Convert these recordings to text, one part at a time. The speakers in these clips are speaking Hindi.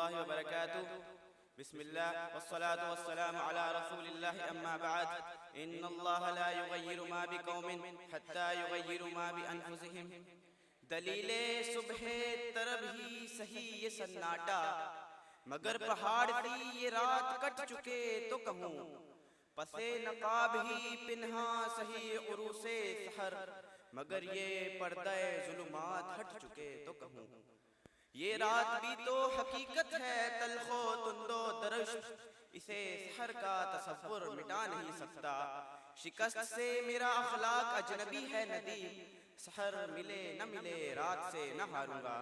रहमतुल्लाहि व बरकातुहू। बिस्मिल्लाह वस्सलातु वस्सलामु अला रसूलिल्लाह अम्मा बाद। इन्नल्लाह ला युगय्यिरु मा बिकौमिन हत्ता युगय्यिरु मा बिअनफुसिहिम। दलीले सुबह तरब ही सही ये सन्नाटा, मगर पहाड़ सी ये रात कट चुके तो कहूँ। पसे नकाब ही पिन्हा सही उरूसे सहर, मगर ये पर्दे जुल्मात हट चुके तो कहूँ। ये रात भी तो हकीकत है तलखो तुंदो दरश, इसे सहर का तसव्वुर मिटा नहीं सकता। शिकस्त से मेरा अखलाक अजनबी है नदीम, सहर मिले न मिले रात से न हारूंगा।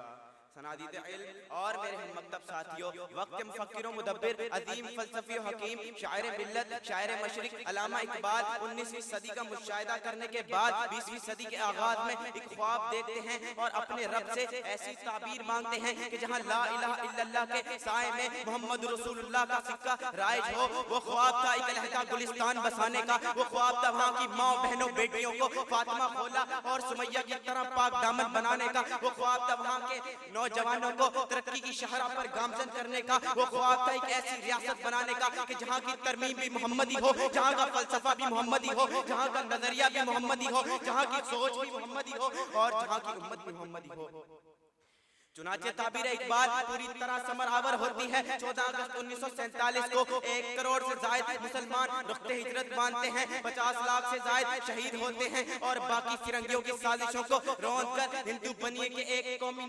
सनादीद इल्म और मेरे हम मकतब साथियों, वक्त के मुफक्किर मुदब्बिर अजीम फलसफी हकीम शायर मिल्लत शायर मशरिक अल्लामा इकबाल 19वीं सदी का मुशाहिदा करने के बाद 20वीं सदी के आगाज में एक ख्वाब देखते हैं और अपने रब से ऐसी ताबीर मांगते हैं कि जहां ला इलाहा इल्लल्लाह के साए में मोहम्मद रसूलुल्लाह का सिक्का राइज हो। वो ख्वाब था एक लहका गुलिस्तान बसाने का, वो ख्वाब था वहाँ की माँ बहनों बेटियों को फातिमा खोला और सुमैया की तरह पाक दामन बनाने का। वो ख्वाब था वहाँ के नौजवानों को तरक्की की शहरा पर गामजन करने का। वो ख्वाब था एक ऐसी रियासत बनाने का कि जहाँ की तरमीम भी मोहम्मदी हो, जहाँ का फलसफा भी मोहम्मदी हो, जहाँ का नजरिया भी मोहम्मदी हो, जहाँ की सोच भी मोहम्मदी हो और जहाँ की उम्मत भी मोहम्मदी हो। चुनाचे ताबीर इकबाल पूरी तरह समरावर होती है। 14 अगस्त 1947 को 1 करोड़ से ज्यादा मुसलमान रुख्ते हिजरत बांधते हैं, 50 लाख से ज्यादा शहीद होते हैं और बाकी फिरंगियों की साजिशों को रौंद कर हिंदू बनिए के एक कौमी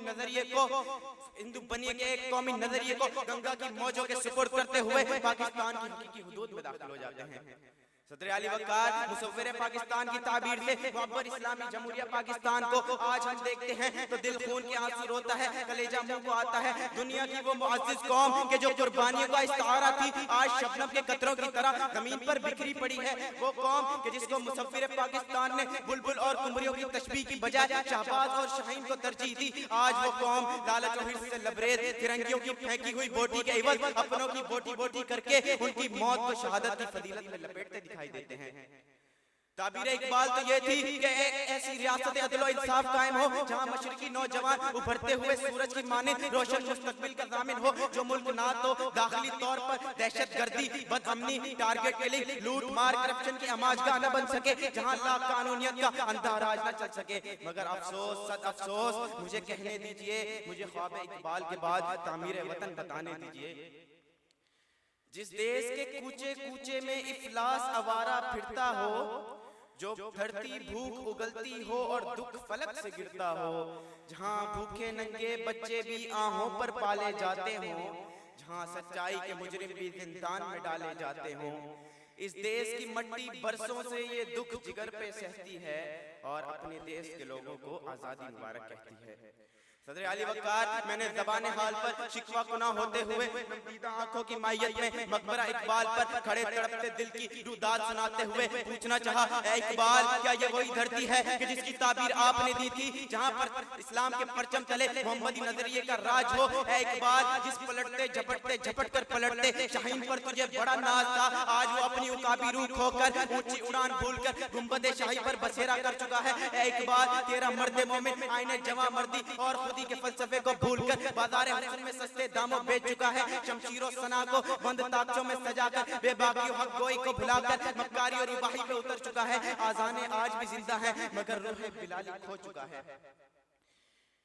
नजरिए को गंगा की मौजों के सुपुर्द करते हुए पाकिस्तान की हकीकी हुदूद में दाखिल हो जाते हैं। सदर अली वक़ार मुसव्विर पाकिस्तान की ताबीर से मुअब्बर इस्लामी जमहूरिया पाकिस्तान को आज हम देखते हैं तो दिल खून के आंसू रोता है, कलेजा मुंह को आता है। दुनिया की वो मुअज़्ज़िज़ कौम के जो कुर्बानियों का इस्तारा थी, आज शबनम के कतरों की तरह जमीन पर बिखरी पड़ी है। वो कौम के जिसको मुसव्विर पाकिस्तान ने बुलबुल और कुमरियों की तशबीह की बजाय शहबाज और शाहीन को तरजीह दी। आज वो कौम लालच और हिर्स से लबरेज फिरंगियों की फेंकी हुई बोटी के इवज अपनों की बोटी बोटी करके उनकी मौत को शहादत की फजीलत में लपेटते दिखाई देते हैं। ताबीर इकबाल तो ये थी कि एक ऐसी रियासत अदल इंसाफ कायम हो जहां मशरकी नौजवान उभरते हुए सूरज की मानिंद रोशन मुस्तकबिल का ज़ामिन हो, जो मुल्क ना तो दाखिली तौर पर दहशतगर्दी, बदअमनी, टारगेट किलिंग, लूट मार, करप्शन की अमाजगाह न बन सके, जहां ला कानूनियत का अंधाराज न चल सके। मगर अफसोस सद अफसोस, मुझे कहने दीजिए, मुझे ख्वाब इकबाल के बाद तामीर वतन बताने दीजिए। जिस देश के कूचे कूचे में इफलास आवारा फिरता हो, जो धरती भूख उगलती हो और दुख फलक से गिरता हो, जहाँ भूखे नंगे बच्चे भी आहों पर पाले जाते हों, जहाँ सच्चाई के मुजरिम भी जिंदान में डाले जाते हों, इस देश की मट्टी बरसों से ये दुख जिगर पे सहती है और अपने देश के लोगों को आजादी मुबारक कहती है। सदर अली वक़ार, मैंने ज़बान हाल पर शिकवा कुना होते हुए नमदीदा आंखों की मायत में मकबरा इकबाल पर खड़े तड़पते दिल की रुदाद सुनाते हुए पूछना चाहा, ऐ इकबाल, क्या ये वही धरती है कि जिसकी ताबीर आपने दी थी, जहां पर इस्लाम के परचम तले मोहम्मदी नजरिए का राज हो? ऐ इकबाल, जिस पलटते झपटते झपट कर पलटते शाहीन पर तुझे बड़ा नाज था, आज वो अपनी उकाबी रूह खोकर ऊंची उड़ान भूलकर गुंबदे शाही पर बसेरा कर चुका है। ऐ इकबाल, तेरा मर्दे मोमिन आईने जवां मर्दी और के फलसफे को भूलकर बाजारे हुस्न में सस्ते दामों बेच चुका है। शमशीरों सना को बंद ताकचों में सजाकर बेबाकी हक गोई को भुलाकर मक्कारी और रुबाही पे उतर चुका है। आज़ाने आज भी जिंदा है मगर रूह बिलाली खो चुका है।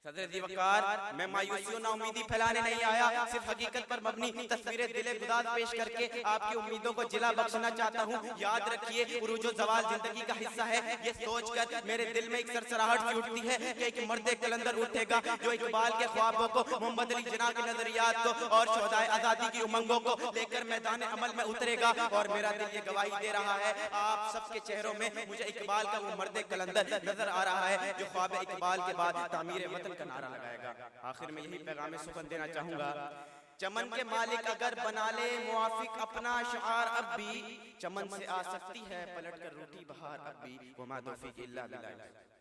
सदर वक़ार, मैं मायूसी ना उम्मीदी फैलाने नहीं आया, सिर्फ हकीकत पर मबनी तस्वीरें दिले गुदाद पेश करके आपकी उम्मीदों को जिला बख्शना चाहता हूँ। याद रखिए, उरूज व ज़वाल जिंदगी का हिस्सा है। ये सोचकर मेरे दिल में एक सरसराहट सी उठती है कि एक मर्द कलंदर उठेगा जो इकबाल के ख्वाबों को, मोहम्मद अली जिन्ना के नजरियात को और शोहदाए आज़ादी की उमंगों को लेकर मैदान अमल में उतरेगा। और मेरा दिल ये गवाही दे रहा है, आप सबके चेहरों में मुझे इकबाल का वो मर्द कलंदर नजर आ रहा है जो ख्वाब इकबाल के बाद तामीर वतन का नारा लगाएगा। आखिर में यही पैगाम सुखन देना चाहूंगा, चमन के मालिक अगर बना ले मुआफिक अपना शआर, अब भी चमन से आ सकती है पलट कर रूठी बहार, अब भी वमा तौफीक इल्ला बिल्लाह।